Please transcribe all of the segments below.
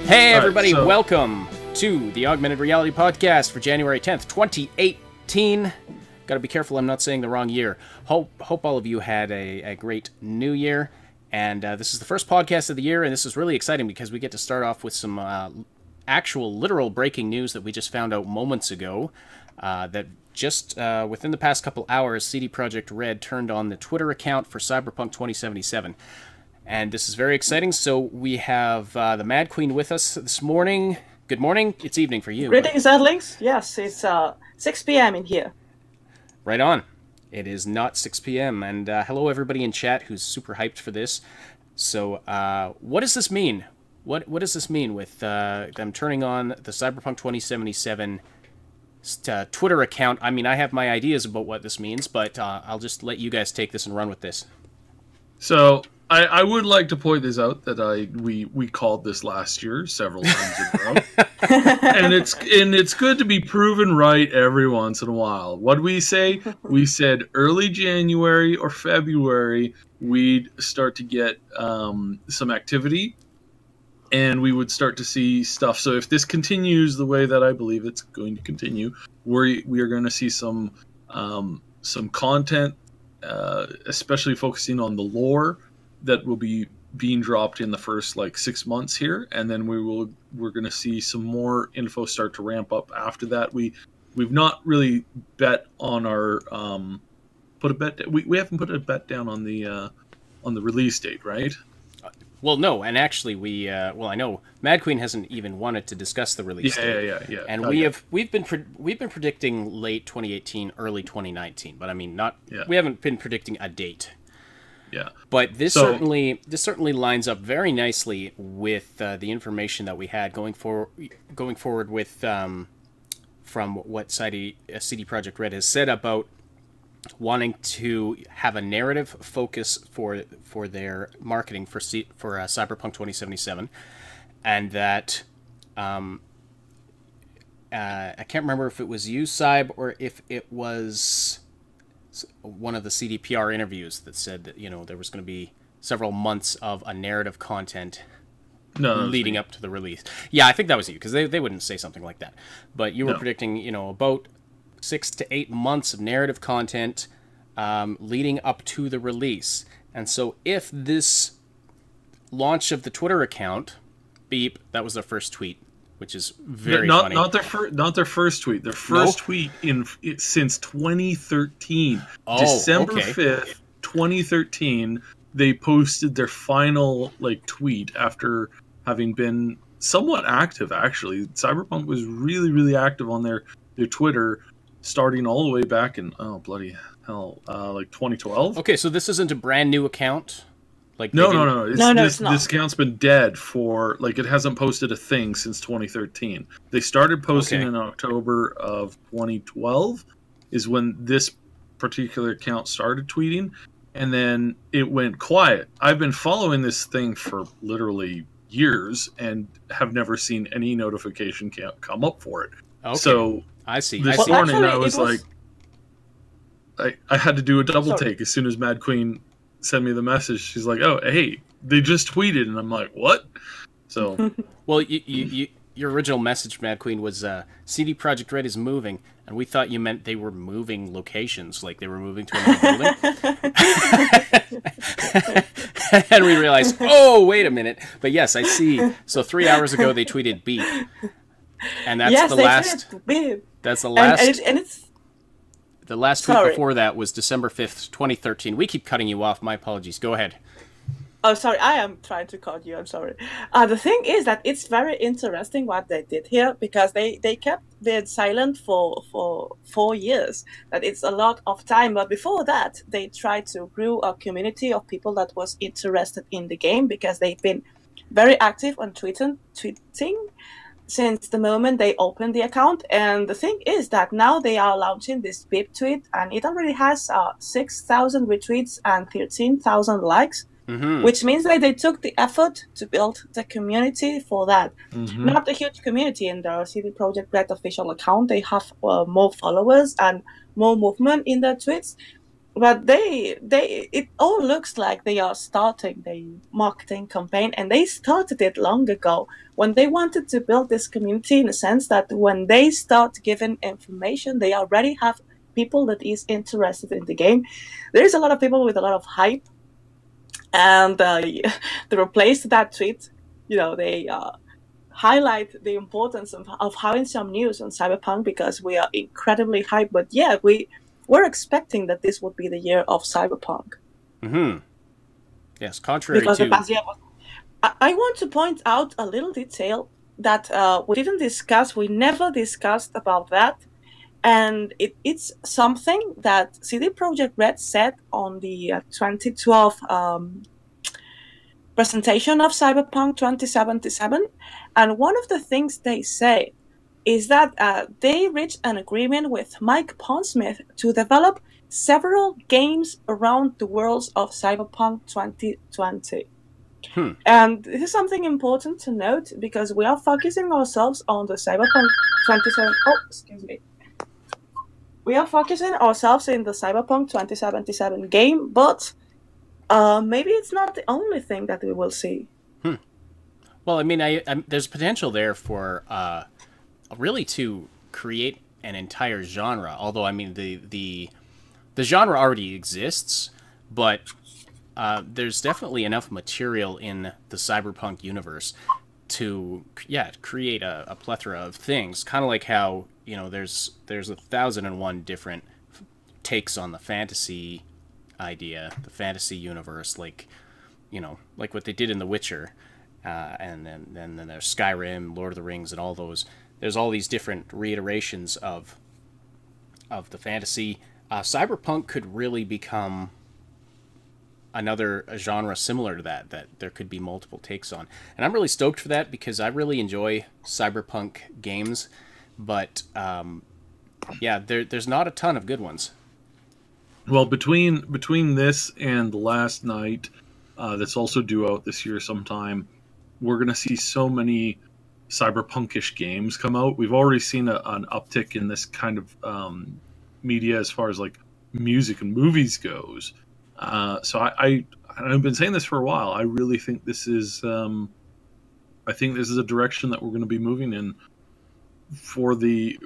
Hey everybody, welcome to the Augmented Reality Podcast for January 10th, 2018. Gotta be careful I'm not saying the wrong year. Hope all of you had a great new year. And this is the first podcast of the year, and this is really exciting because we get to start off with some actual, literal breaking news that we just found out moments ago. That just within the past couple hours, CD Projekt Red turned on the Twitter account for Cyberpunk 2077. And this is very exciting. So we have the Mad Queen with us this morning. Good morning. It's evening for you. Greetings, Adlings. Yes, it's 6 p.m. in here. Right on. It is not 6 p.m. And hello everybody in chat who's super hyped for this. So what does this mean? What does this mean with them turning on the Cyberpunk 2077 Twitter account? I mean, I have my ideas about what this means, but I'll just let you guys take this and run with this. So I would like to point this out that we called this last year several times in a row, and it's good to be proven right every once in a while. What we say? We said early January or February we'd start to get some activity, and we would start to see stuff. So if this continues the way that I believe it's going to continue, we are going to see some content, especially focusing on the lore, that will be being dropped in the first 6 months here, and then we're going to see some more info start to ramp up after that. We've not really bet on our we haven't put a bet down on the release date, right? Well, no, and actually I know Mad Queen hasn't even wanted to discuss the release date. Yeah. And we've been predicting late 2018, early 2019, but I mean we haven't been predicting a date. Yeah, but this certainly lines up very nicely with the information that we had going forward with from what CD Projekt Red has said about wanting to have a narrative focus for their marketing for Cyberpunk 2077, and that I can't remember if it was you, Cyb, or if it was one of the CDPR interviews that said that, there was going to be several months of a narrative content leading up to the release. Yeah, I think that was you, because they wouldn't say something like that. But you were predicting, about 6 to 8 months of narrative content leading up to the release. And so if this launch of the Twitter account, beep, that was their first tweet, which is very funny. Not their first tweet. Their first tweet since 2013. Oh, December 5th, 2013, they posted their final tweet after having been somewhat active, actually. Cyberpunk was really, really active on their Twitter, starting all the way back in, oh, bloody hell, 2012. Okay, so this isn't a brand new account? No. It's not. This account's been dead for, it hasn't posted a thing since 2013. They started posting in October of 2012 is when this particular account started tweeting, and then it went quiet. I've been following this thing for literally years and have never seen any notification come up for it. Okay. So I see. This morning actually, I was I had to do a double take as soon as Mad Queen send me the message. She's like, "Oh, hey, they just tweeted," and I'm like, "What?" So, well, your original message, Mad Queen, was CD Projekt Red is moving, and we thought you meant they were moving locations, like they were moving to another building. And we realized, oh, wait a minute. But yes, I see. So 3 hours ago they tweeted beep, and that's the last. Beep. That's the last. And it's. The last tweet before that was December 5th, 2013. We keep cutting you off. My apologies. Go ahead. Oh, sorry. I am trying to cut you. I'm sorry. The thing is that it's very interesting what they did here, because they kept it silent for 4 years. That it's a lot of time. But before that, they tried to grow a community of people that was interested in the game, because they've been very active on tweeting since the moment they opened the account. And the thing is that now they are launching this beep tweet, and it already has 6,000 retweets and 13,000 likes, which means that they took the effort to build the community for that. Not a huge community in the CD Projekt Red official account. They have more followers and more movement in their tweets. but it all looks like they are starting the marketing campaign, and they started it long ago when they wanted to build this community in a sense that when they start giving information, they already have people that is interested in the game. There is a lot of people with a lot of hype, and to replace that tweet, they highlight the importance of having some news on Cyberpunk because we are incredibly hyped. But yeah, we're expecting that this would be the year of Cyberpunk. Mm-hmm. Yes, contrary because to... the past year was... I want to point out a little detail that we didn't discuss. We never discussed about that. And it's something that CD Projekt Red said on the 2012 presentation of Cyberpunk 2077. And one of the things they say is that they reached an agreement with Mike Pondsmith to develop several games around the worlds of Cyberpunk 2020. And this is something important to note because we are focusing ourselves on the Cyberpunk 27... Oh, excuse me. We are focusing ourselves in the Cyberpunk 2077 game, but maybe it's not the only thing that we will see. Well, I mean, there's potential there for really to create an entire genre. Although, I mean, the genre already exists, but there's definitely enough material in the Cyberpunk universe to create a plethora of things. Kind of like how there's 1,001 different takes on the fantasy idea, the fantasy universe, like what they did in The Witcher, and then there's Skyrim, Lord of the Rings, and all those. There's all these different reiterations of the fantasy. Cyberpunk could really become another genre similar to that there could be multiple takes on. And I'm really stoked for that because I really enjoy Cyberpunk games, but there's not a ton of good ones. Well, between this and Last Night, that's also due out this year sometime, we're going to see so many cyberpunkish games come out. We've already seen an uptick in this kind of media as far as like music and movies goes. So I've been saying this for a while. I really think this is a direction that we're going to be moving in for the,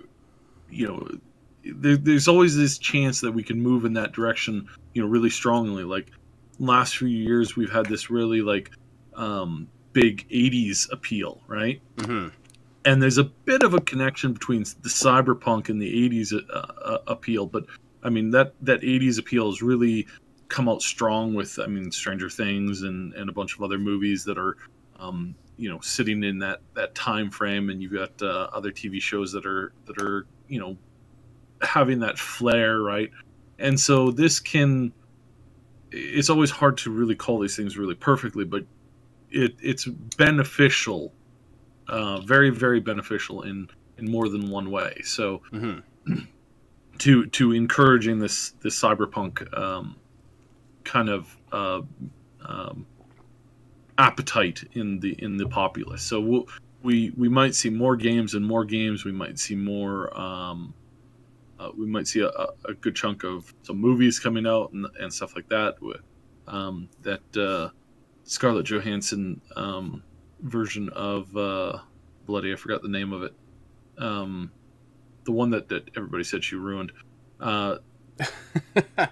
there's always this chance that we can move in that direction, really strongly. Like last few years, we've had this really like big 80s appeal, right? Mm-hmm. And there's a bit of a connection between the cyberpunk and the 80s appeal, but I mean that 80s appeal has really come out strong with, I mean, Stranger Things and a bunch of other movies that are sitting in that time frame, and you've got other TV shows that are having that flair, right? And so it's always hard to really call these things really perfectly, but it's beneficial, very, very beneficial in more than one way. So to encouraging this cyberpunk kind of appetite in the populace. So we might see more games and more games. We might see more. We might see a good chunk of some movies coming out and stuff like that. With that Scarlett Johansson version of Bloody, I forgot the name of it. The one that everybody said she ruined.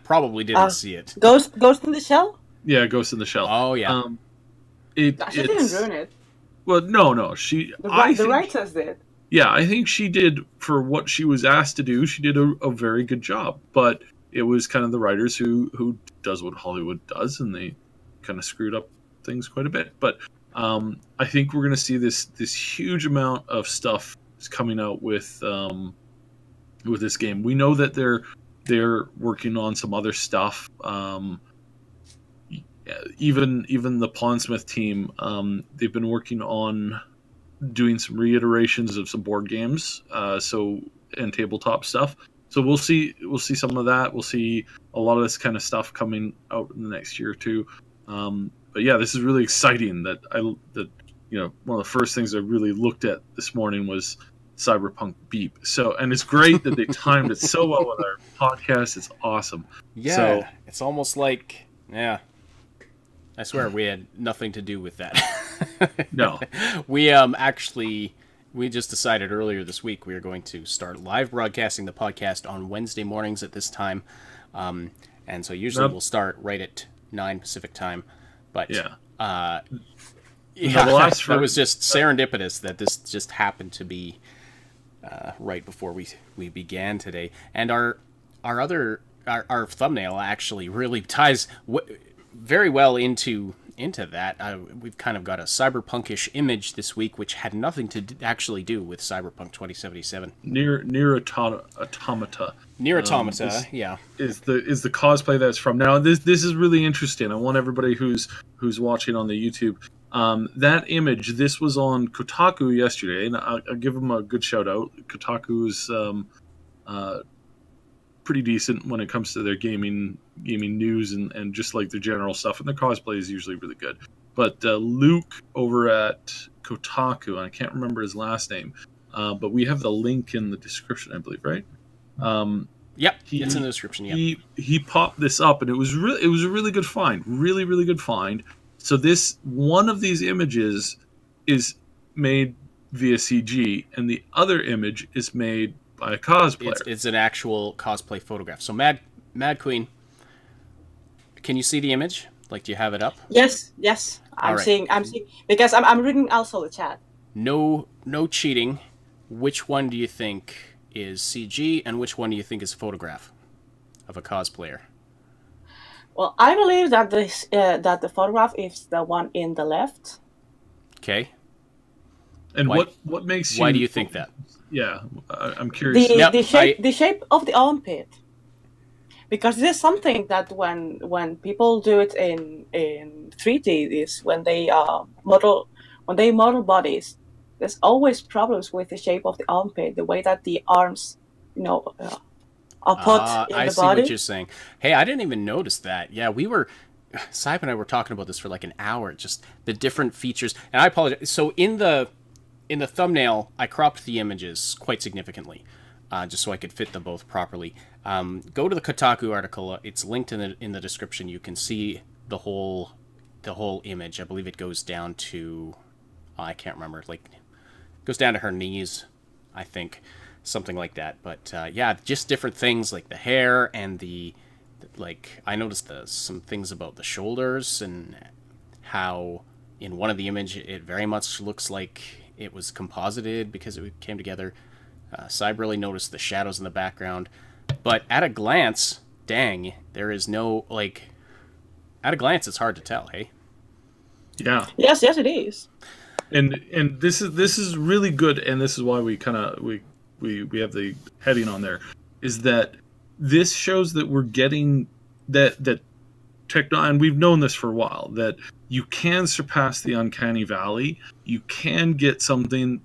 Probably didn't see it. Ghost in the Shell? Yeah, Ghost in the Shell. Oh yeah. She didn't ruin it. Well, no. The writers did. Yeah, I think she did, for what she was asked to do, she did a very good job. But it was kind of the writers who does what Hollywood does, and they kind of screwed up things quite a bit. But I think we're going to see this huge amount of stuff coming out with this game. We know that they're working on some other stuff. Even the Pondsmith team, they've been working on doing some reiterations of some board games, and tabletop stuff. So we'll see some of that. We'll see a lot of this kind of stuff coming out in the next year or two. But yeah, this is really exciting. One of the first things I really looked at this morning was Cyberpunk beep. So, and it's great that they timed it so well with our podcast. It's awesome. Yeah, so, it's almost like, yeah. I swear we had nothing to do with that. No. We actually, we just decided earlier this week we are going to start live broadcasting the podcast on Wednesday mornings at this time. And so usually we'll start right at 9 Pacific time. But yeah. Yeah, that was just serendipitous that this just happened to be right before we began today. And our thumbnail actually really ties very well into that. We've kind of got a cyberpunkish image this week, which had nothing to actually do with Cyberpunk 2077. Near Automata. Near Automata, yeah, is the cosplay that's from. Now this is really interesting. I want everybody who's watching on the YouTube. That image, this was on Kotaku yesterday, and I'll give them a good shout out. Kotaku's pretty decent when it comes to their gaming news and just like their general stuff, and their cosplay is usually really good. But Luke over at Kotaku, and I can't remember his last name, but we have the link in the description, I believe, right? Yep, it's in the description. Yeah, he popped this up, and it was a really good find, really good find. So this one of these images is made via CG, and the other image is made by a cosplayer. It's an actual cosplay photograph. So Mad Queen, can you see the image? Like, do you have it up? Yes. I'm seeing because I'm reading also the chat. No cheating. Which one do you think is CG, and which one do you think is a photograph of a cosplayer? Well, I believe that that the photograph is the one in the left. Okay. And what makes you? Why do you think that? Yeah, I'm curious. The shape of the armpit, because this is something that when people do it in 3D, is when they model bodies. There's always problems with the shape of the armpit, the way that the arms, are put in the body. I see what you're saying. Hey, I didn't even notice that. Yeah, Saib and I were talking about this for like an hour, just the different features. And I apologize. So in the thumbnail, I cropped the images quite significantly, just so I could fit them both properly. Go to the Kotaku article. It's linked in the description. You can see the whole image. I believe it goes down to, I can't remember, like, goes down to her knees, I think, something like that. But yeah, just different things like the hair and I noticed some things about the shoulders and how in one of the image it very much looks like it was composited because it came together. Cyber really noticed the shadows in the background. But at a glance, dang, there is no, at a glance it's hard to tell, hey? Yeah. Yes, it is. And this is really good, and this is why we have the heading on there, is that this shows that we're getting that techno, and we've known this for a while, that you can surpass the Uncanny Valley. You can get something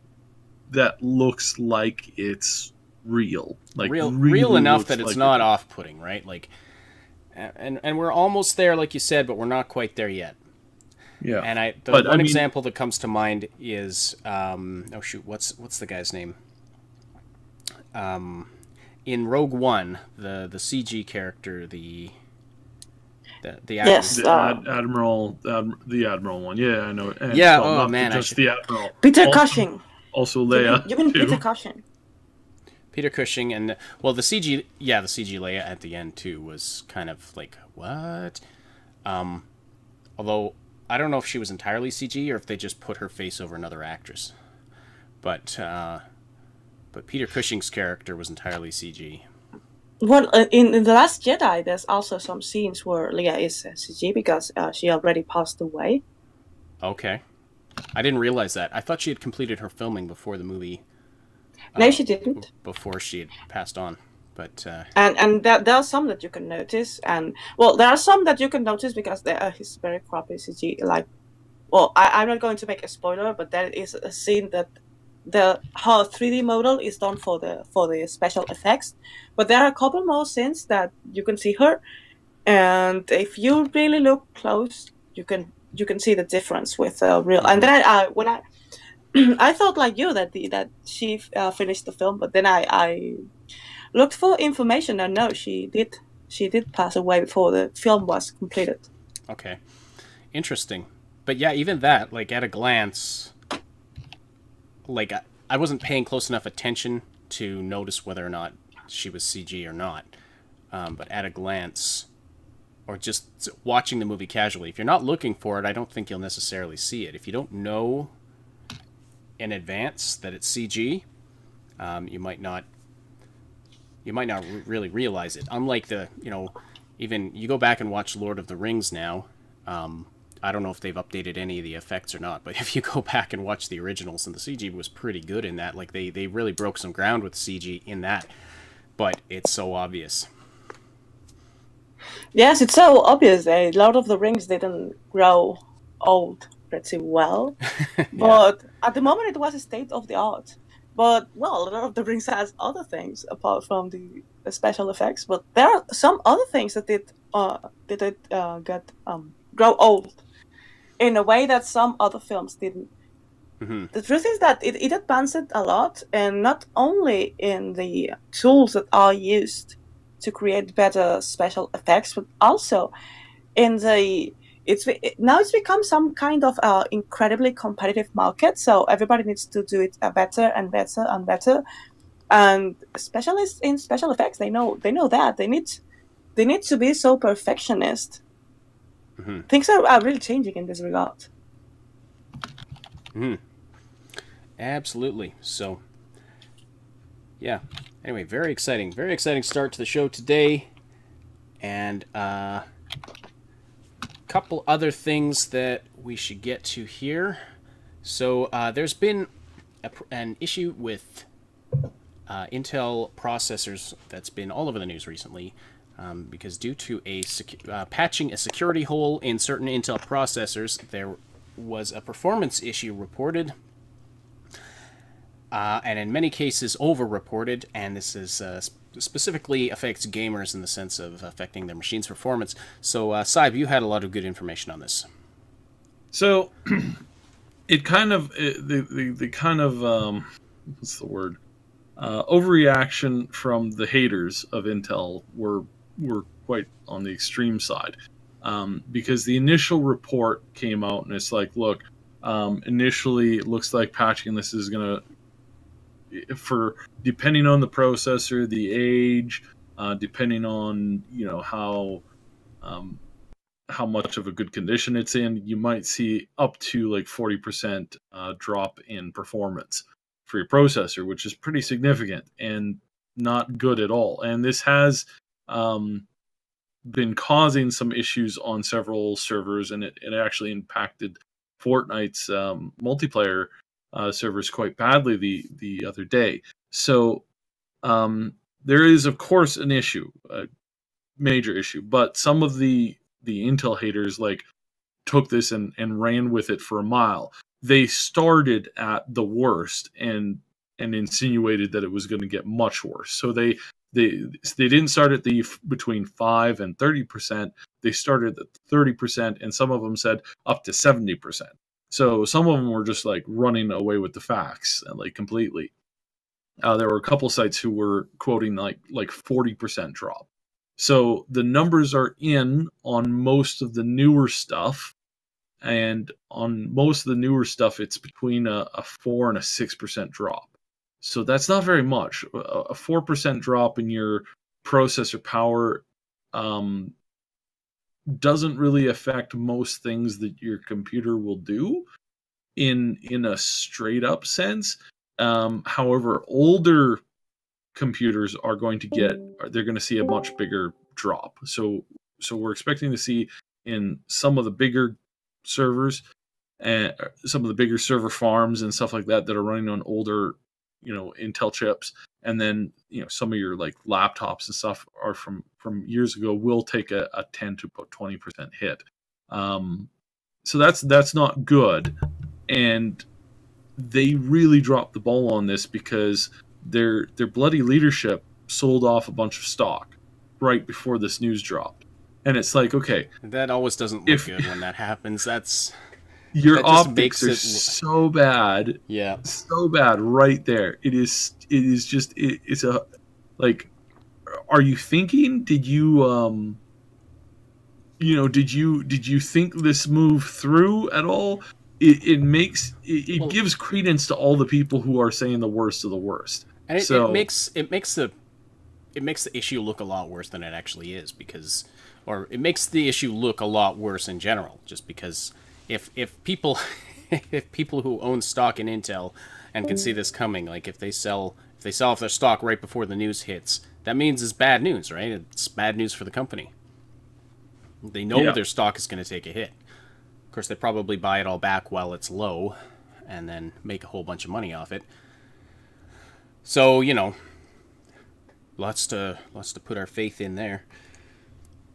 that looks like it's real, like real enough that it's not off-putting, right? Like, and we're almost there, like you said, but we're not quite there yet. Yeah. And one example that comes to mind is oh shoot, what's the guy's name? In Rogue One, the CG character, the yes, Admiral, the Admiral one. Yeah, I know. And, yeah. well, man, just the Admiral. Peter Cushing. Also Leia. You mean Peter Cushing? Peter Cushing, and the CG Leia at the end too was kind of like, what? Although I don't know if she was entirely CG or if they just put her face over another actress. But Peter Cushing's character was entirely CG. Well, in The Last Jedi, there's also some scenes where Leia is CG because she already passed away. Okay. I didn't realize that. I thought she had completed her filming before the movie. No, she didn't. Before she had passed on. But and there are some that you can notice, and well, there are some that you can notice because he's very crappy CG. Like, well, I'm not going to make a spoiler, but there is a scene that her 3D model is done for the special effects, but there are a couple more scenes that you can see her, and if you really look close, you can see the difference with real. And then I thought like you that that she finished the film, but then I looked for information, and no, she did pass away before the film was completed. Okay, interesting. But yeah, even that, like at a glance, like I wasn't paying close enough attention to notice whether or not she was CG or not. But at a glance, or just watching the movie casually, if you're not looking for it, I don't think you'll necessarily see it. If you don't know in advance that it's CG, you might not really realize it. Unlike the, even you go back and watch Lord of the Rings now. I don't know if they've updated any of the effects or not, but if you go back and watch the originals, and the CG was pretty good in that. Like they really broke some ground with CG in that, but it's so obvious. Yes, it's so obvious. Lord of the Rings didn't grow old pretty well, Yeah. but at the moment it was a state of the art. But well, Lord of the Rings has other things apart from the special effects. But there are some other things that did get grow old in a way that some other films didn't. Mhm. The truth is that it advanced a lot, and not only in the tools that are used to create better special effects, but also in the now it's become some kind of incredibly competitive market. So everybody needs to do it better and better and better. And specialists in special effects, they know that they need to be so perfectionist. Mhm. Things are really changing in this regard. Mhm. Absolutely. So, yeah. Anyway, very exciting start to the show today, and couple other things that we should get to here. So there's been an issue with Intel processors that's been all over the news recently, because due to patching a security hole in certain Intel processors, there was a performance issue reported, and in many cases over-reported, and this is specifically affects gamers in the sense of affecting their machine's performance. So, Saib, you had a lot of good information on this. So, it kind of the kind of what's the word? Overreaction from the haters of Intel were quite on the extreme side, because the initial report came out and it's like, look, initially it looks like patching this is gonna, for depending on the processor, the age, depending on how much of a good condition it's in, you might see up to like 40% drop in performance for your processor, which is pretty significant and not good at all. And this has been causing some issues on several servers, and it actually impacted FORTNITE's multiplayer servers quite badly the other day. So there is, of course, an issue, a major issue, but some of the Intel haters took this and ran with it for a mile. They started at the worst and insinuated that it was going to get much worse. So they didn't start at the between 5 and 30%. They started at 30%, and some of them said up to 70%. So some of them were just running away with the facts completely. There were a couple sites who were quoting like 40% drop. So the numbers are in on most of the newer stuff, and on most of the newer stuff, it's between a 4 and a 6% drop. So that's not very much. A 4% drop in your processor power doesn't really affect most things that your computer will do in a straight up sense. However, older computers are going to they're going to see a much bigger drop. So we're expecting to see in some of the bigger servers and some of the bigger server farms and stuff like that are running on older, Intel chips, and then some of your laptops and stuff are from years ago will take a 10 to 20% hit. So that's not good, and they really dropped the ball on this because their bloody leadership sold off a bunch of stock right before this news dropped. And it's like, okay, that always doesn't look good when that happens. Your That just optics makes are it so bad. Yeah. So bad right there. It's a, like, are you thinking, did you did you think this move through at all? It gives credence to all the people who are saying the worst of the worst. And so it makes the issue look a lot worse than it actually is, because, or it makes the issue look a lot worse in general, just because if people if people who own stock in Intel and can see this coming, like if they sell off their stock right before the news hits, that means it's bad news, right? It's bad news for the company. They know their stock is going to take a hit. Of course, they probably buy it all back while it's low and then make a whole bunch of money off it. So, lots to put our faith in there.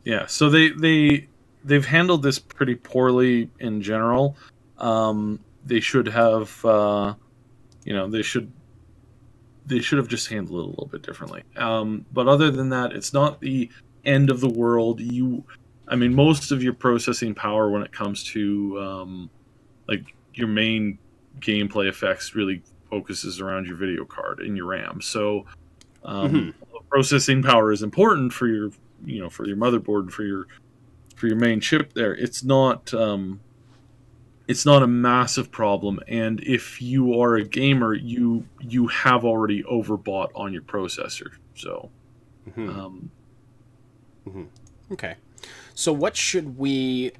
Yeah, so they've handled this pretty poorly in general. They should have, they should have just handled it a little bit differently. But other than that, it's not the end of the world. Most of your processing power when it comes to like your main gameplay effects really focuses around your video card and your RAM. So processing power is important for your for your motherboard, for your main chip there. It's not a massive problem, and if you are a gamer, you have already overbought on your processor. So okay. So what should we...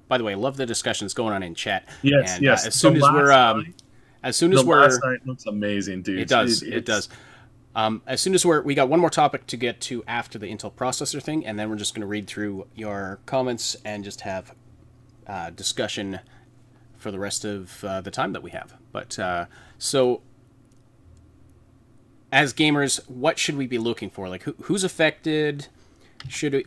By the way, I love the discussions going on in chat. Yes, and, yes. As soon as we're... last night looks amazing, dude. It does. It does. As soon as we got one more topic to get to after the Intel processor thing, and then we're just going to read through your comments and just have discussion for the rest of the time that we have. But so, as gamers, what should we be looking for? Like, who's affected?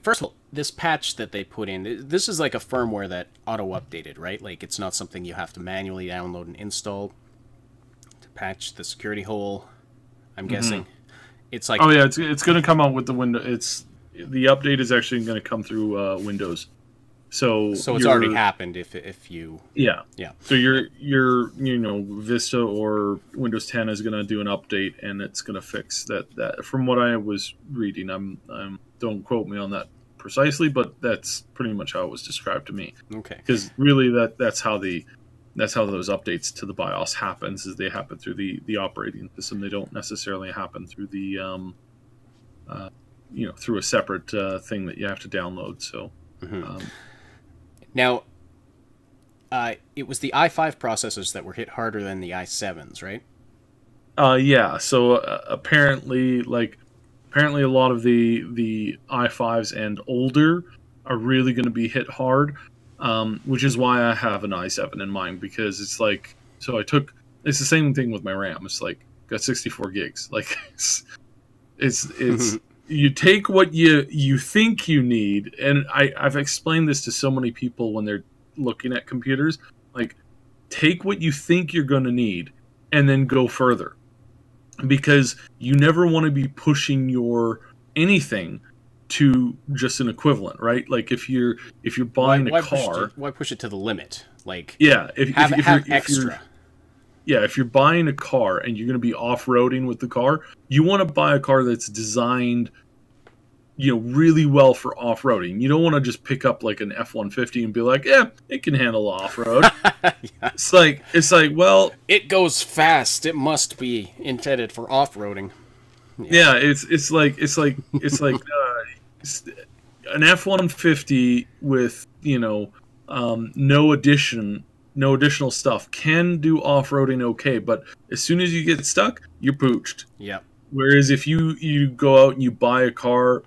First of all, this patch that they put in, this is like a firmware that auto-updated, right? Like, it's not something you have to manually download and install to patch the security hole, I'm guessing. It's like... Oh, yeah, it's going to come out with the window. The update is actually going to come through Windows. So it's already happened if you... Yeah. So your Vista or Windows 10 is going to do an update, and it's going to fix that. From what I was reading, I'm don't quote me on that precisely, but that's pretty much how it was described to me. Okay. Because really that's how those updates to the BIOS happens, is they happen through the operating system. They don't necessarily happen through the through a separate thing that you have to download. So now it was the i5 processors that were hit harder than the i7s, right? Yeah. So apparently a lot of the i5s and older are really going to be hit hard. Which is why I have an i7 in mind, because it's like, it's the same thing with my RAM. It's like, got 64 gigs. Like, it's you take what you think you need, and I've explained this to so many people when they're looking at computers. Like, take what you think you're going to need, and then go further, because you never want to be pushing your anything to just an equivalent, right? Like if you're buying a car, why push it to the limit? Like, yeah, if you're extra. If you're buying a car and you're going to be off-roading with the car, you want to buy a car that's designed, really well for off-roading. You don't want to just pick up like an F-150 and be like, yeah, it can handle off-road. Yeah. It's like, well, it goes fast. It must be intended for off-roading. Yeah, it's like an F-150 with no additional stuff can do off-roading okay, but as soon as you get stuck, you're pooched. Yep. Whereas if you go out and you buy a car,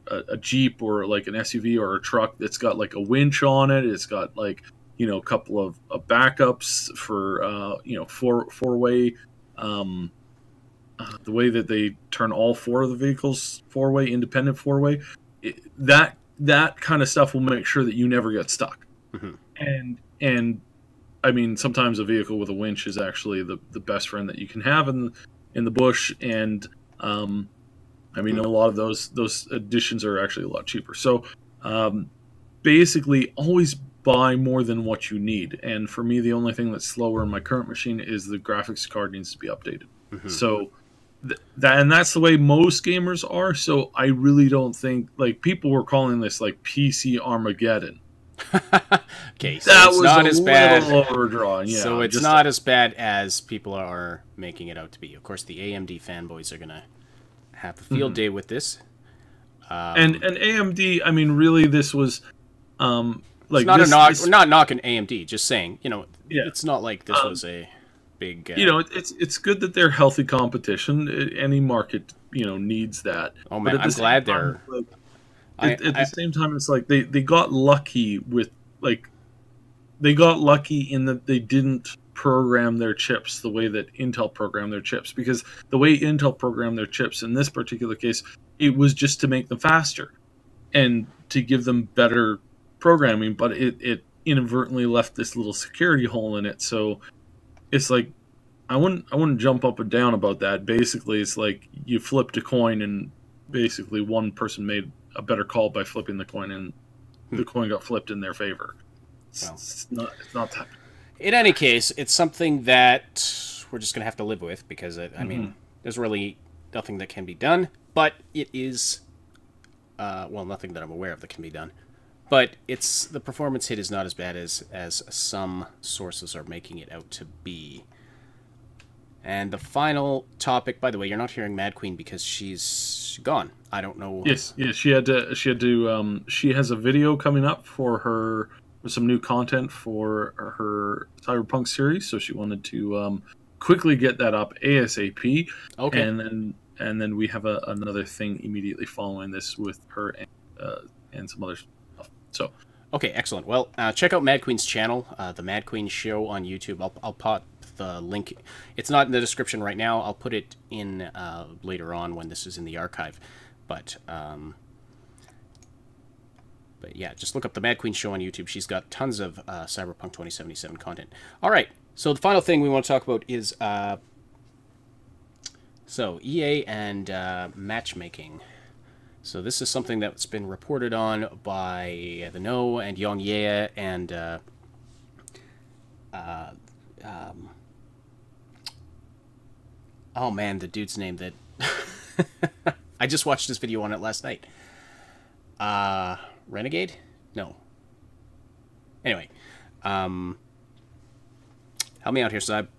a Jeep or like an SUV or a truck that's got like a winch on it, it's got like a couple of backups for four-way. The way that they turn all four of the vehicles four-way, independent four-way, that kind of stuff will make sure that you never get stuck. And I mean, sometimes a vehicle with a winch is actually the best friend that you can have in the bush. And a lot of those additions are actually a lot cheaper. So basically, always buy more than what you need. And for me, the only thing that's slower in my current machine is the graphics card needs to be updated. So that's the way most gamers are. So I really don't think, like, people were calling this like PC Armageddon. Okay, so That it's was not a as bad. little overdrawn. Yeah, So it's not as bad as people are making it out to be. Of course, the AMD fanboys are gonna have a field day with this. And AMD, I mean, really, this was like It's not this, a knock. this- We're not knocking AMD. Just saying, Yeah. it's not like this was a big. it's good that they're healthy competition. Any market, needs that. Oh But man, at the I'm same glad time, they're. like, at the same time, it's like they got lucky with, like, they got lucky in that they didn't program their chips the way that Intel programmed their chips, because the way Intel programmed their chips in this particular case, it was just to make them faster and to give them better programming, but it inadvertently left this little security hole in it. So it's like, I wouldn't jump up and down about that. Basically, it's like you flipped a coin and basically one person made a better call by flipping the coin, and the coin got flipped in their favor. It's not that. In any case, it's something that we're just going to have to live with, because, I mean, there's really nothing that can be done, but it is, nothing that I'm aware of that can be done. But the performance hit is not as bad as some sources are making it out to be. And the final topic, by the way, you're not hearing Mad Queen because she's gone. I don't know. Yes, she had to. She has a video coming up for some new content for her Cyberpunk series, so she wanted to quickly get that up ASAP. Okay. And then we have another thing immediately following this with her and some other stuff. So. Okay, excellent. Well, check out Mad Queen's channel, the Mad Queen Show on YouTube. I'll put the link. It's not in the description right now. I'll put it in later on when this is in the archive. But yeah, just look up the Mad Queen Show on YouTube. She's got tons of Cyberpunk 2077 content. All right, so the final thing we want to talk about is EA and matchmaking. So this is something that's been reported on by The No and Yong Ye and oh man, the dude's name that I just watched this video on it last night. Renegade? No. Anyway, help me out here, Sib.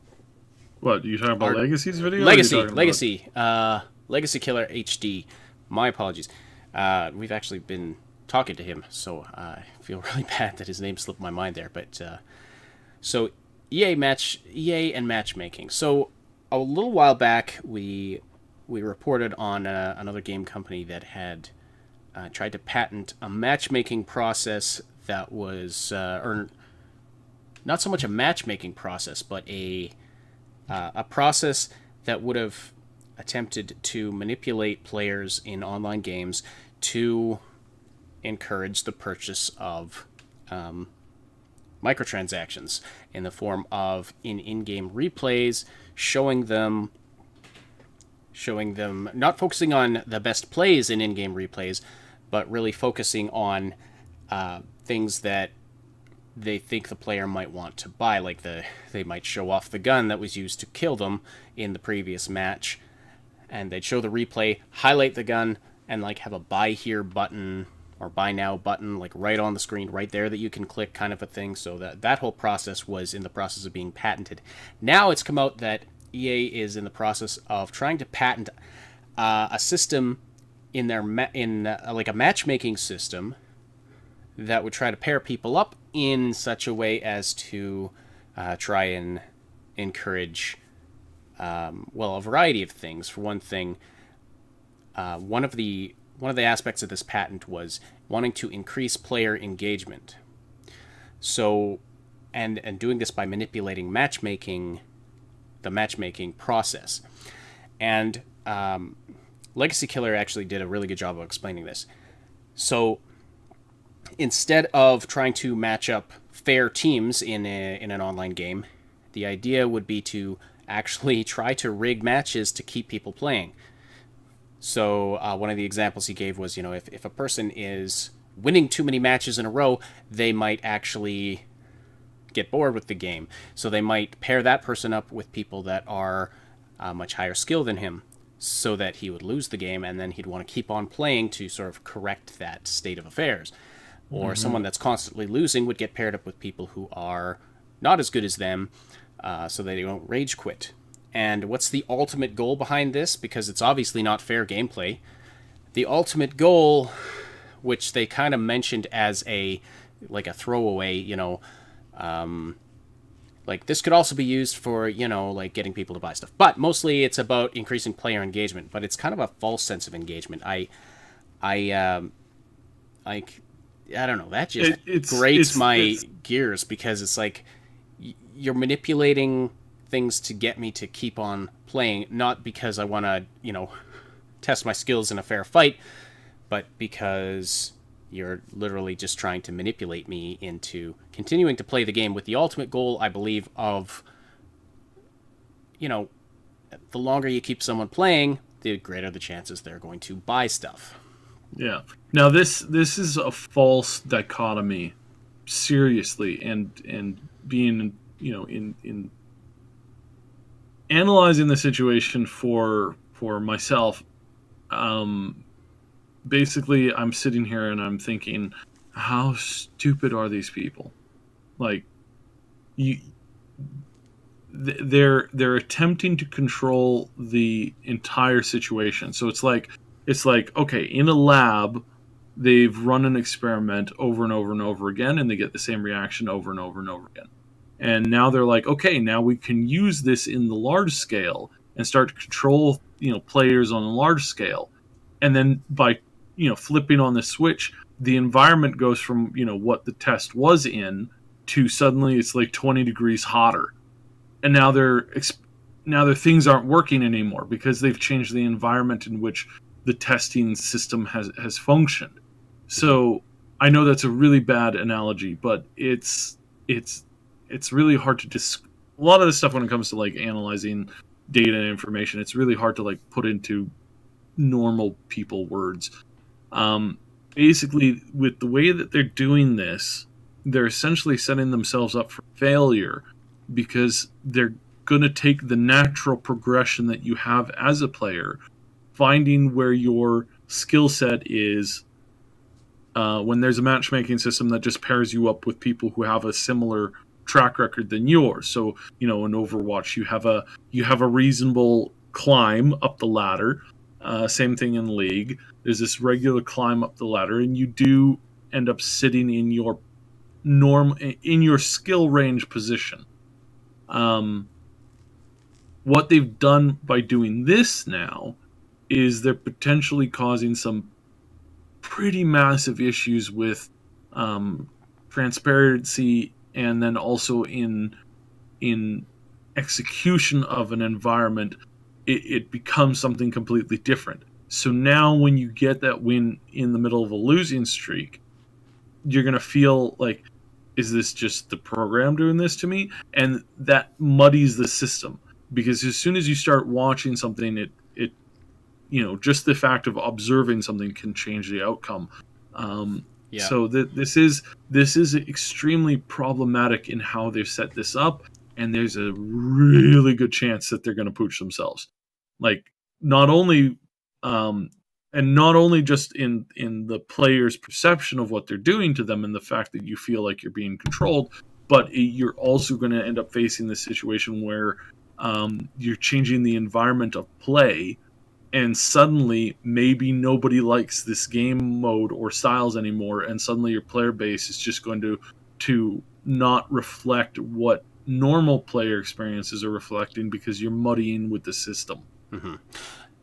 What, you talking about Legacy's video? Legacy Killer HD. My apologies. We've actually been talking to him, so I feel really bad that his name slipped my mind there. But so EA and matchmaking. So a little while back, we reported on another game company that had tried to patent a matchmaking process that was, or not so much a matchmaking process, but a process that would have attempted to manipulate players in online games to encourage the purchase of microtransactions in the form of in-game replays, showing them not focusing on the best plays in in-game replays, but really focusing on things that they think the player might want to buy, like they might show off the gun that was used to kill them in the previous match, and they'd show the replay, highlight the gun, and like have a buy here button or buy now button like right on the screen right there that you can click, kind of a thing. So that whole process was in the process of being patented. Now it's come out that EA is in the process of trying to patent a system in their like a matchmaking system that would try to pair people up in such a way as to try and encourage a variety of things. For one thing, one of the aspects of this patent was wanting to increase player engagement. So, and doing this by manipulating the matchmaking process. And Legacy Killer actually did a really good job of explaining this. So, instead of trying to match up fair teams in an online game, the idea would be to actually try to rig matches to keep people playing. So one of the examples he gave was, if a person is winning too many matches in a row, they might actually get bored with the game. So they might pair that person up with people that are much higher skill than him, so that he would lose the game, and then he'd want to keep on playing to sort of correct that state of affairs. Or someone that's constantly losing would get paired up with people who are not as good as them, so they don't rage quit. And what's the ultimate goal behind this? Because it's obviously not fair gameplay. The ultimate goal, which they kind of mentioned as a throwaway, like this could also be used for, like getting people to buy stuff. But mostly it's about increasing player engagement. But it's kind of a false sense of engagement. I don't know. That just grates my gears, because it's like you're manipulating things to get me to keep on playing, not because I want to, test my skills in a fair fight, but because you're literally just trying to manipulate me into continuing to play the game with the ultimate goal, I believe, of, the longer you keep someone playing, the greater the chances they're going to buy stuff. Yeah. Now this is a false dichotomy, seriously, and being, in analyzing the situation for myself, basically I'm sitting here and I'm thinking, how stupid are these people? Like, they're attempting to control the entire situation. So it's like, okay, in a lab, they've run an experiment over and over and over again, and they get the same reaction over and over and over again. And now they're like, okay, now we can use this in the large scale and start to control, players on a large scale. And then by, flipping on the switch, the environment goes from, what the test was in to suddenly it's like 20 degrees hotter. And now their things aren't working anymore because they've changed the environment in which the testing system has functioned. So I know that's a really bad analogy, but it's really hard to a lot of this stuff when it comes to like analyzing data and information, it's really hard to like put into normal people words. Basically, with the way that they're doing this, they're essentially setting themselves up for failure, because they're going to take the natural progression that you have as a player, finding where your skill set is, when there's a matchmaking system that just pairs you up with people who have a similar track record than yours. So, in Overwatch, you have a reasonable climb up the ladder. Same thing in League. There's this regular climb up the ladder, and you do end up sitting in your skill range position. What they've done by doing this now is they're potentially causing some pretty massive issues with transparency, and then also in execution of an environment, it becomes something completely different. So now when you get that win in the middle of a losing streak, you're going to feel like, is this just the program doing this to me? And that muddies the system, because as soon as you start watching something, it just the fact of observing something can change the outcome. Yeah. So this is extremely problematic in how they've set this up, and there's a really good chance that they're going to pooch themselves. Like, not only just in the player's perception of what they're doing to them and the fact that you feel like you're being controlled, but you're also going to end up facing this situation where you're changing the environment of play, and suddenly maybe nobody likes this game mode or styles anymore, and suddenly your player base is just going to not reflect what normal player experiences are reflecting, because you're muddying with the system. Mm-hmm.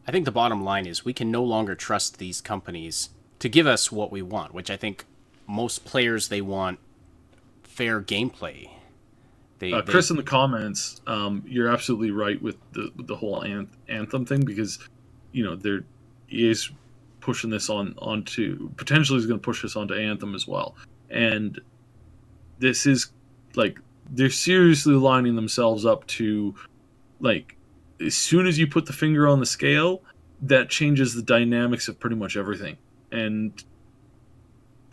I think the bottom line is we can no longer trust these companies to give us what we want, which I think most players, they want fair gameplay. Chris, in the comments, you're absolutely right with the whole Anthem thing, because there is pushing this onto potentially is going to push this onto Anthem as well, and this is like they're seriously lining themselves up to, like, as soon as you put the finger on the scale, that changes the dynamics of pretty much everything, and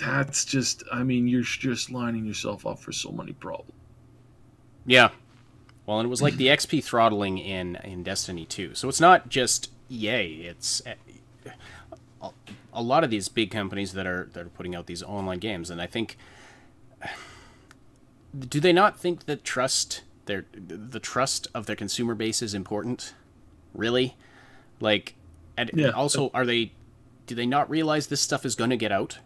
that's just, I mean, you're just lining yourself up for so many problems. Yeah. Well, and it was like the XP throttling in Destiny 2. So it's not just EA. It's a lot of these big companies that are putting out these online games. And I think, do they not think that the trust of their consumer base is important? Really? Like, and Yeah. also, do they not realize this stuff is going to get out?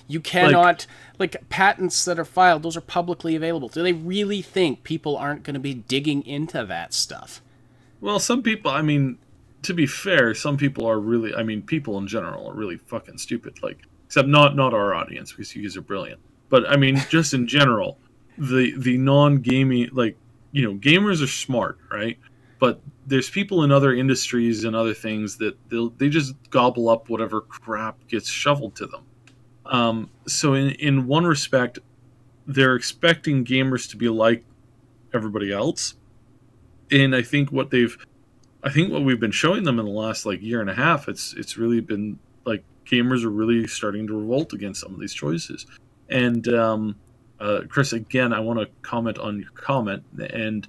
You cannot, like, patents that are filed, those are publicly available. Do they really think people aren't going to be digging into that stuff? Well, some people, I mean, to be fair, some people are really, I mean, people in general are really fucking stupid. Like, except not our audience, because you guys are brilliant. But, I mean, just in general, the non-gaming, like, you know, gamers are smart, right? But there's people in other industries and other things that they just gobble up whatever crap gets shoveled to them. So in one respect, they're expecting gamers to be like everybody else. And I think what we've been showing them in the last like year and a half, it's really been like gamers are really starting to revolt against some of these choices. And Chris, again, I want to comment on your comment, and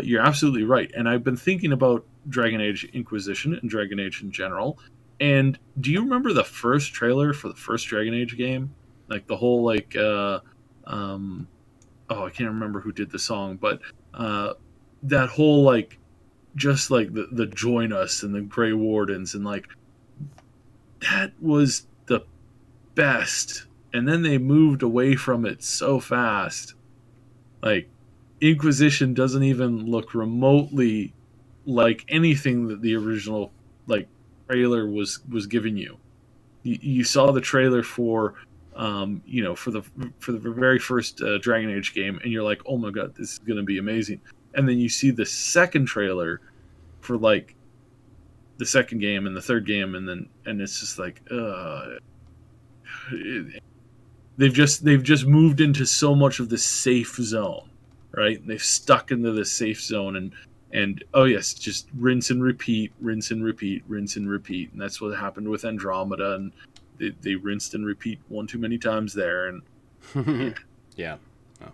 you're absolutely right. And I've been thinking about Dragon Age Inquisition and Dragon Age in general. And do you remember the first trailer for the first Dragon Age game? Like the whole like I can't remember who did the song, but that whole like just like the Join Us and the Grey Wardens, and like that was the best. And then they moved away from it so fast. Like Inquisition doesn't even look remotely like anything that the original like trailer was giving you. You saw the trailer for for the very first Dragon Age game, and you're like, oh my god, this is going to be amazing. And then you see the second trailer for like the second game and the third game, and it's just like they've just moved into so much of the safe zone, right? They've stuck into the safe zone, and oh yes, just rinse and repeat, rinse and repeat, rinse and repeat. And that's what happened with Andromeda, and they rinsed and repeat one too many times there. And yeah. Oh.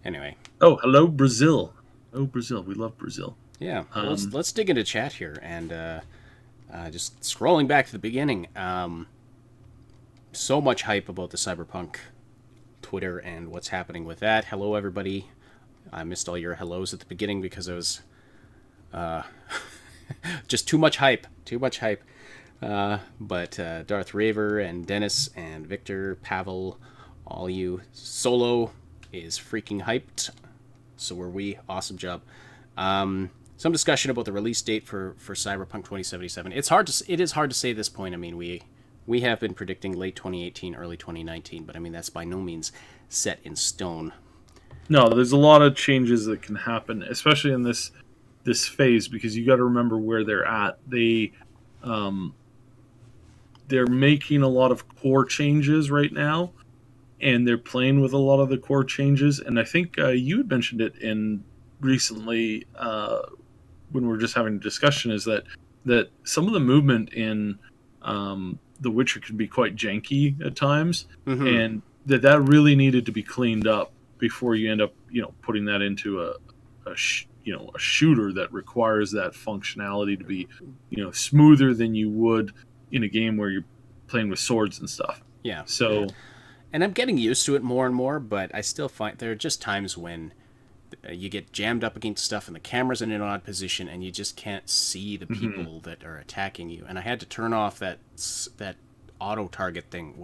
Anyway. Oh, hello Brazil. Oh, Brazil. We love Brazil. Yeah. Let's dig into chat here, and just scrolling back to the beginning. So much hype about the Cyberpunk Twitter and what's happening with that. Hello, everybody. I missed all your hellos at the beginning because it was just too much hype. Too much hype. But Darth Raver and Dennis and Victor, Pavel, all you. Solo is freaking hyped. So were we. Awesome job. Some discussion about the release date for Cyberpunk 2077. It is hard to say at this point. I mean, we have been predicting late 2018, early 2019, but I mean, that's by no means set in stone. No, there's a lot of changes that can happen, especially in this phase, because you got to remember where they're at. They're making a lot of core changes right now, and they're playing with a lot of the core changes. And I think you had mentioned it recently when we were just having a discussion, is that some of the movement in The Witcher can be quite janky at times, and that really needed to be cleaned up before you end up, putting that into a shooter that requires that functionality to be, smoother than you would in a game where you're playing with swords and stuff. Yeah. So, and I'm getting used to it more and more, but I still find there are just times when you get jammed up against stuff and the camera's in an odd position and you just can't see the people that are attacking you. And I had to turn off that auto target thing.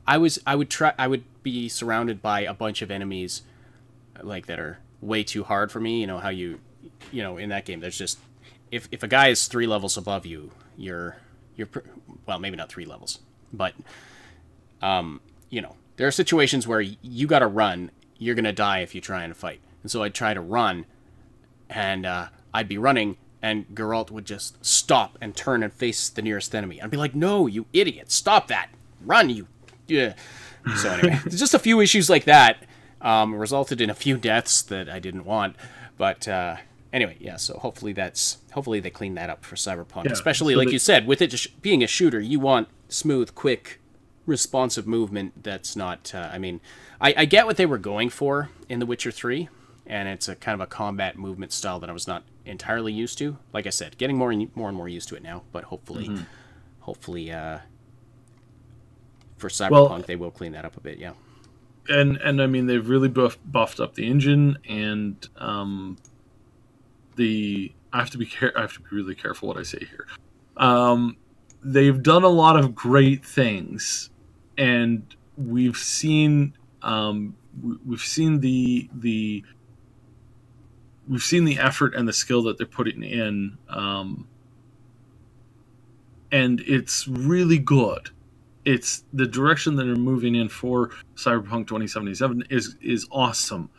I would be surrounded by a bunch of enemies like that are way too hard for me. You know how in that game there's just if a guy is 3 levels above you, you're well, maybe not 3 levels, but there are situations where you got to run. You're going to die if you try and fight. And so I'd try to run, and I'd be running, and Geralt would just stop and turn and face the nearest enemy. I'd be like, no, you idiot, stop that. Run, you... Yeah. So anyway, just a few issues like that resulted in a few deaths that I didn't want. But anyway, yeah, so hopefully they clean that up for Cyberpunk. Yeah, especially, so like you said, with it being a shooter, you want smooth, quick, responsive movement that's not... I mean, I get what they were going for in The Witcher 3, and it's a kind of a combat movement style that I was not entirely used to. Like I said, getting more and more used to it now, but hopefully for Cyberpunk they will clean that up a bit, yeah. And I mean, they've really buffed up the engine, and I have to be really careful what I say here. They've done a lot of great things, and we've seen the effort and the skill that they're putting in, and it's really good. It's the direction that they're moving in for Cyberpunk 2077 is awesome,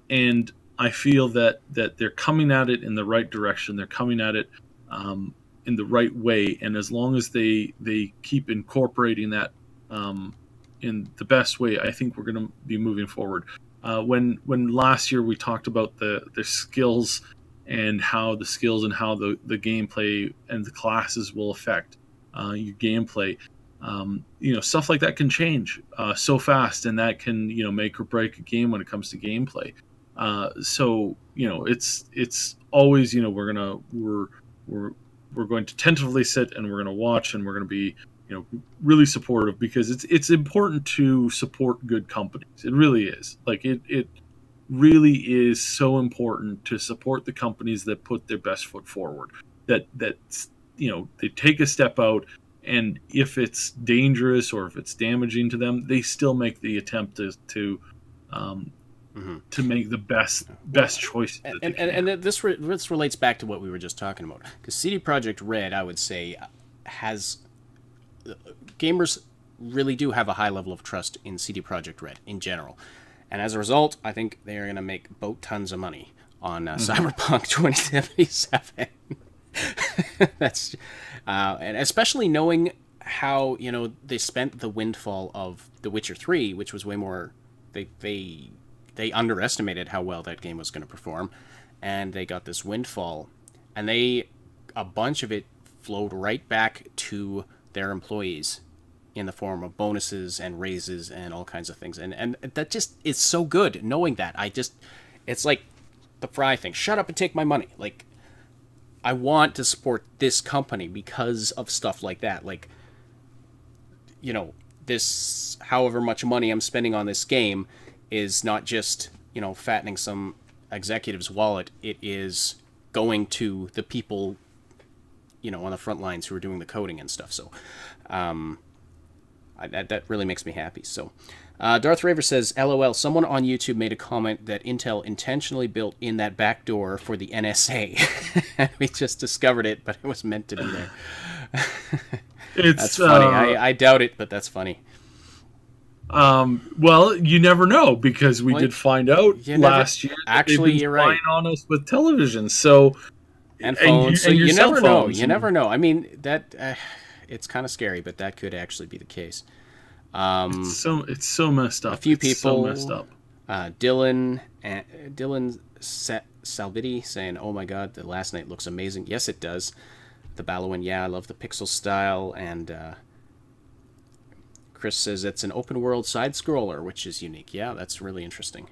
and I feel that they're coming at it in the right direction. They're coming at it in the right way, and as long as they keep incorporating that in the best way, I think we're going to be moving forward. When last year we talked about the skills and how the gameplay and the classes will affect your gameplay. Stuff like that can change so fast, and that can make or break a game when it comes to gameplay. So it's always we're going to tentatively sit, and we're going to watch, and we're going to be really supportive, because it's important to support good companies. It really is. Like it really is so important to support the companies that put their best foot forward. That they take a step out. And if it's dangerous or if it's damaging to them, they still make the attempt to make the best choice. And this relates back to what we were just talking about, because CD Projekt Red, I would say, has gamers really do have a high level of trust in CD Projekt Red in general, and as a result, I think they are going to make boat tons of money on Cyberpunk 2077. That's and especially knowing how they spent the windfall of The Witcher 3, which was way more. They underestimated how well that game was going to perform, and they got this windfall, and a bunch of it flowed right back to their employees in the form of bonuses and raises and all kinds of things, and that just is so good knowing that. It's like the Fry thing. Shut up and take my money. Like, I want to support this company because of stuff like that. Like, this however much money I'm spending on this game is not just, fattening some executive's wallet. It is going to the people, on the front lines who are doing the coding and stuff. So, that really makes me happy. So, Darth Raver says, LOL, someone on YouTube made a comment that Intel intentionally built in that back door for the NSA. We just discovered it, but it was meant to be there. That's funny. I doubt it, but that's funny. Well, you never know, because we did find out last year. Actually, you're right. On us with television, so and phones. So you never know. You never know. I mean, that it's kind of scary, but that could actually be the case. It's so messed up. A few people, so messed up. Dylan Salviti saying, "Oh my God, the Last Night looks amazing." Yes, it does. The Ballowin, yeah, I love the pixel style. And Chris says it's an open world side scroller, which is unique. Yeah, that's really interesting.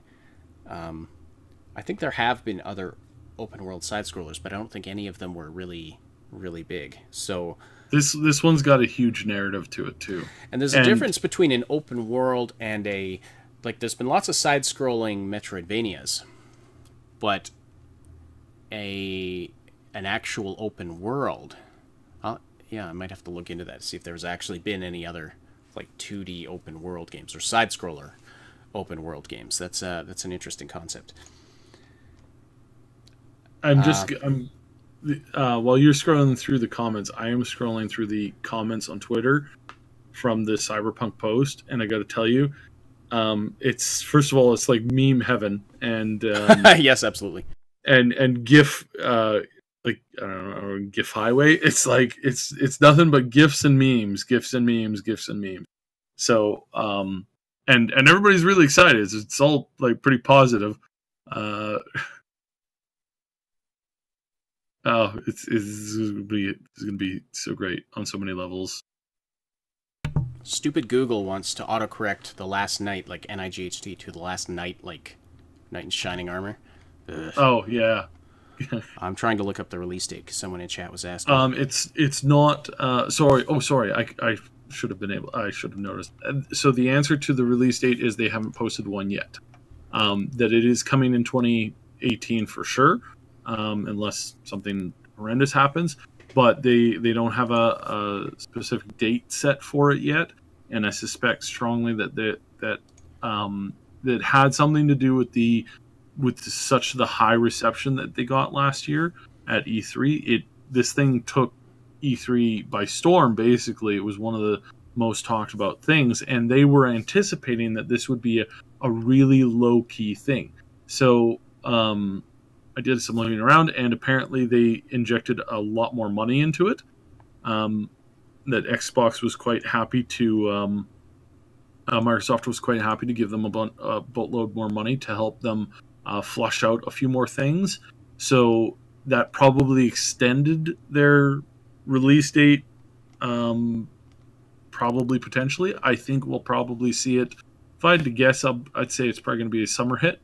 I think there have been other open world side scrollers, but I don't think any of them were really, really big. So. This one's got a huge narrative to it too. And there's a difference between an open world and there's been lots of side-scrolling Metroidvanias, but an actual open world. Yeah, I might have to look into that to see if there's actually been any other 2D open world games or side-scroller open world games. That's an interesting concept. While you're scrolling through the comments, I am scrolling through the comments on Twitter from the Cyberpunk post, and I got to tell you, it's first of all, it's like meme heaven, and yes, absolutely, and GIF, I don't know, GIF highway. It's like it's nothing but GIFs and memes, GIFs and memes, GIFs and memes. So, and everybody's really excited. It's all pretty positive. Oh, it's going to be so great on so many levels. Stupid Google wants to autocorrect the last night, like NIGHT, to the last night, like Knight in Shining Armor. Ugh. Oh yeah. I'm trying to look up the release date because someone in chat was asking. It's not. Sorry. Oh, sorry. I should have been able. I should have noticed. So the answer to the release date is they haven't posted one yet. That it is coming in 2018 for sure, unless something horrendous happens. But they don't have a specific date set for it yet, and I suspect strongly that had something to do with such the high reception that they got last year at E3. This thing took E3 by storm. Basically, it was one of the most talked about things, and they were anticipating that this would be a really low key thing. So I did some looking around, and apparently they injected a lot more money into it. That Xbox was quite happy to. Microsoft was quite happy to give them a boatload more money to help them flush out a few more things. So that probably extended their release date, probably potentially. I think we'll probably see it. If I had to guess, I'd say it's probably going to be a summer hit.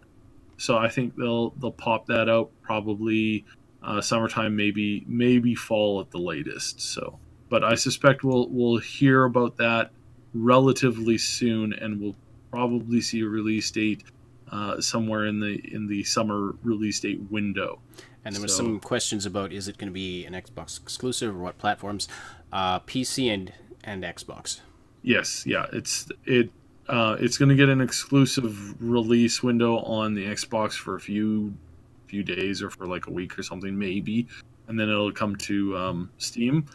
So I think they'll pop that out probably summertime, maybe fall at the latest. So, but I suspect we'll hear about that relatively soon, and we'll probably see a release date somewhere in the summer release date window. And there was some questions about, is it going to be an Xbox exclusive or what platforms? PC and Xbox. Yes, yeah, it's going to get an exclusive release window on the Xbox for a few days or for like a week or something maybe, and then it'll come to Steam.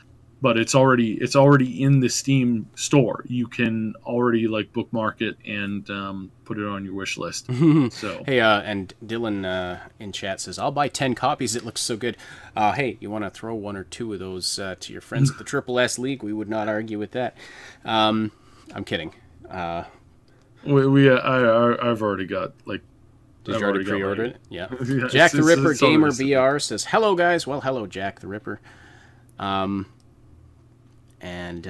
But it's already in the Steam store. You can already like bookmark it and put it on your wish list. So hey, and Dylan in chat says, "I'll buy 10 copies. It looks so good." Hey, you want to throw 1 or 2 of those to your friends at the Triple S League? We would not argue with that. I'm kidding. I've already got like. Did you already pre-order it? Yeah. Yeah, Jack the Ripper Gamer already VR says, "Hello guys." Well, hello Jack the Ripper. And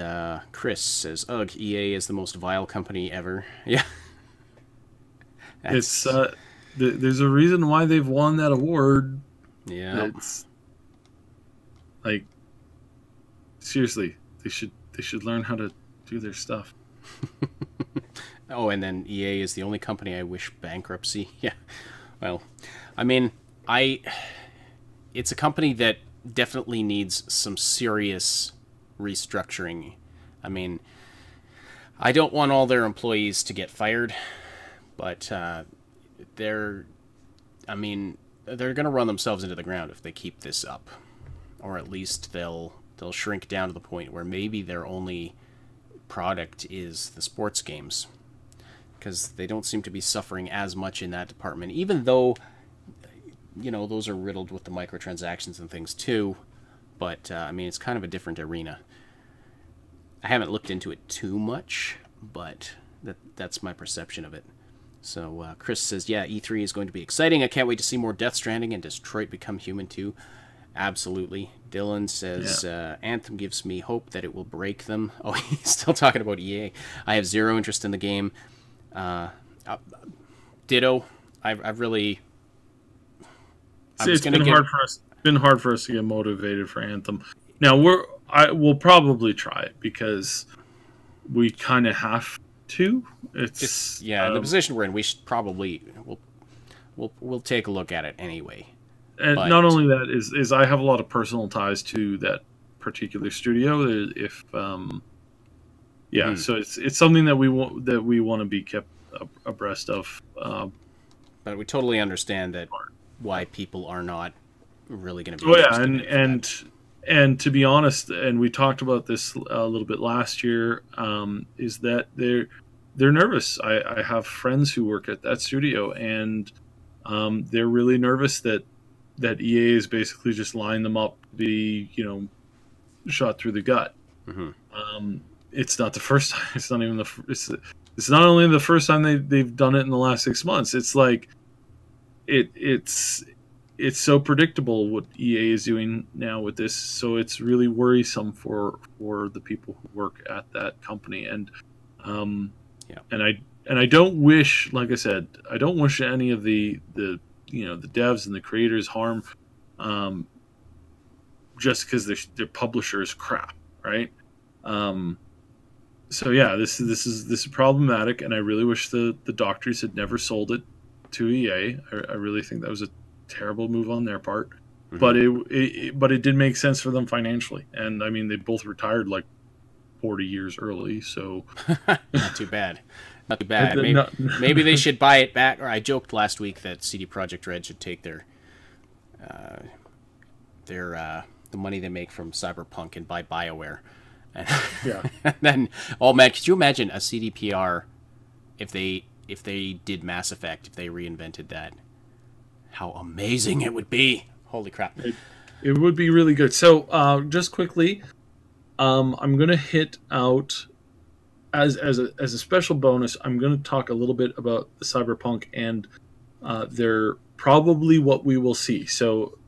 Chris says, "Ugh, EA is the most vile company ever." Yeah. It's there's a reason why they've won that award. Yeah. It's like seriously, they should learn how to do their stuff. Oh, and then EA is the only company I wish bankruptcy. Yeah. Well, I mean, it's a company that definitely needs some serious restructuring. I mean, I don't want all their employees to get fired, but they're going to run themselves into the ground if they keep this up, or at least they'll shrink down to the point where maybe their only product is the sports games, because they don't seem to be suffering as much in that department, even though, you know, those are riddled with the microtransactions and things too. But, I mean, it's kind of a different arena. I haven't looked into it too much, but that's my perception of it. So, Chris says, yeah, E3 is going to be exciting. I can't wait to see more Death Stranding and Detroit Become Human 2. Absolutely. Dylan says, Anthem gives me hope that it will break them. Oh, he's still talking about EA. I have zero interest in the game. Ditto. I've really... It's been hard for us to get motivated for Anthem. Now we'll probably try it because we kind of have to. It's in the position we're in, we should probably we'll take a look at it anyway. And not only that is I have a lot of personal ties to that particular studio. If so it's something that we want to be kept abreast of. But we totally understand that why people are not really going to be. And to be honest, and we talked about this a little bit last year, is that they're nervous. I have friends who work at that studio, and they're really nervous that EA is basically just lining them up to be, shot through the gut. Mm-hmm. It's not the first time. It's not even it's not only the first time they've done it in the last 6 months. It's like it's it's so predictable what EA is doing now with this, so it's really worrisome for the people who work at that company. And and I don't wish, like I said, I don't wish any of the devs and the creators harm, just because their publisher is crap, right? So yeah, this is problematic, and I really wish the doctors had never sold it to EA. I really think that was a terrible move on their part, but it did make sense for them financially. And I mean, they both retired like 40 years early, so not too bad. Not too bad. Maybe they should buy it back. Or I joked last week that CD Projekt Red should take the money they make from Cyberpunk and buy BioWare. And, and then, oh man, could you imagine a CDPR if they did Mass Effect, if they reinvented that? How amazing it would be! Holy crap! It would be really good. So, just quickly, I'm going to hit out as a special bonus. I'm going to talk a little bit about the Cyberpunk and they're probably what we will see. So,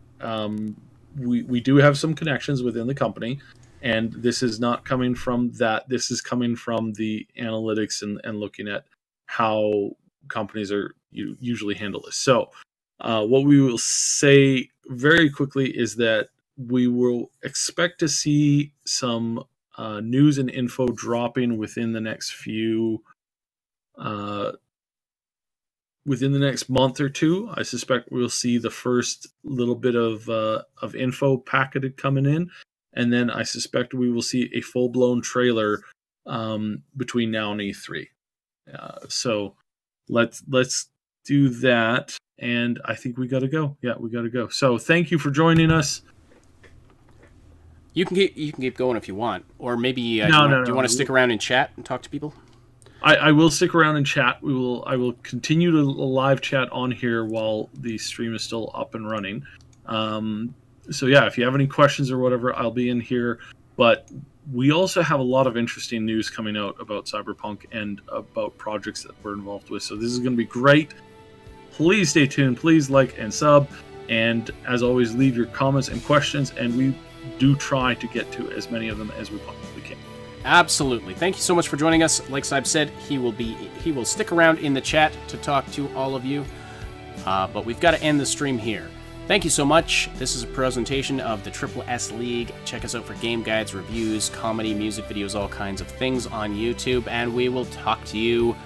we do have some connections within the company. And this is not coming from that. This is coming from the analytics and looking at how companies are usually handle this. So what we will say very quickly is that we will expect to see some news and info dropping within the next within the next month or two. I suspect we'll see the first little bit of info packeted coming in. And then I suspect we will see a full-blown trailer between now and E3. So let's do that. And I think we got to go. Yeah, we got to go. So thank you for joining us. You can keep going if you want, or maybe do you want to stick around and chat and talk to people? I will stick around and chat. I will continue to live chat on here while the stream is still up and running. So yeah, if you have any questions or whatever, I'll be in here. But we also have a lot of interesting news coming out about Cyberpunk and about projects that we're involved with. So this is going to be great. Please stay tuned. Please like and sub. And as always, leave your comments and questions. And we do try to get to as many of them as we possibly can. Absolutely. Thank you so much for joining us. Like Cyb said, he will stick around in the chat to talk to all of you. But we've got to end the stream here. Thank you so much. This is a presentation of the Triple S League. Check us out for game guides, reviews, comedy, music videos, all kinds of things on YouTube, and we will talk to you